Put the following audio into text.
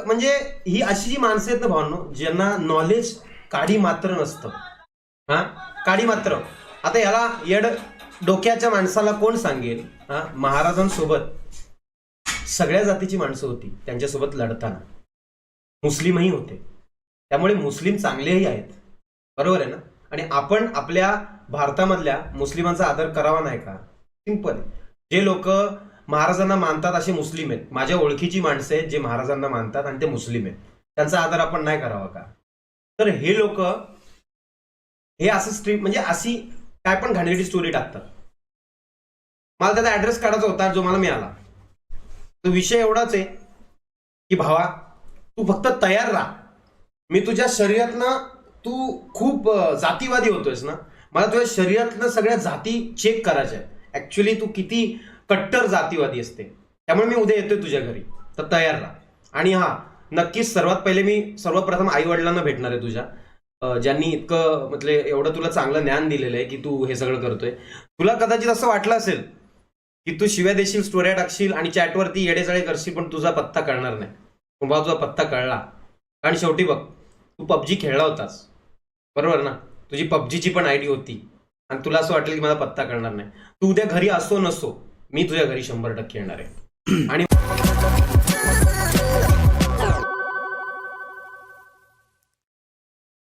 म्हणजे ही अशी जी माणसं आहेत ना भावांनो, ज्यांना नॉलेज काडी मात्र नसतं. हा, काडी मात्र. आता याला येड डोक्याच्या माणसाला कोण सांगेल? हा, महाराजांसोबत सगळ्या जातीची माणसं होती, त्यांच्यासोबत लढताना मुस्लिमही होते. त्यामुळे मुस्लिम चांगलेही आहेत, बरोबर आहे ना? आणि आपण आपल्या भारतामधल्या मुस्लिमांचा आदर करावा नाही का? सिंपल. जे लोक महाराजांना मानतात असे मुस्लिम आहेत, माझ्या ओळखीची माणसं आहेत जे महाराजांना मानतात आणि ते मुस्लिम आहेत, त्यांचा आदर आपण नाही करावा का? तर हे लोक हे असं स्ट्रीम म्हणजे अशी काय पण घाणेरडी स्टोरी टाकतात. मला त्याचा ऍड्रेस काढायचा होता जो मला मिळाला. तो विषय एवढाच आहे की भावा, तू फक्त तयार राहा. मी तुझ्या शरीरातनं, तू खूप जातीवादी होतोयस ना, मला तुझ्या शरीरातनं सगळ्या जाती चेक करायच्या आहेत. ऍक्च्युली तू किती कट्टर जातीवादी असते. त्यामुळे मी उद्या येतोय तुझ्या घरी, तर तयार राहा. आणि हा, नक्कीच सर्वात पहिले मी सर्वप्रथम आई वडिलांना भेटणार आहे तुझ्या, ज्यांनी इतकं म्हणजे एवढं तुला चांगलं ज्ञान दिलेलं आहे की तू हे सगळं करतोय. तुला कदाचित असं वाटलं असेल की तू शिव्या देशील, स्टोऱ्या टाकशील आणि चॅटवरती येडेचाळे करशील, पण तुझा पत्ता कळणार नाही. बाबा तुझा पत्ता कळला, कारण शेवटी बघ, तू पबजी खेळला होतास, बरोबर ना? तुझी पबजीची पण आयडी होती आणि तुला असं वाटलं की मला पत्ता कळणार नाही. तू उद्या घरी असो नसो, मी तुझ्या घरी 100% येणार आहे. आणि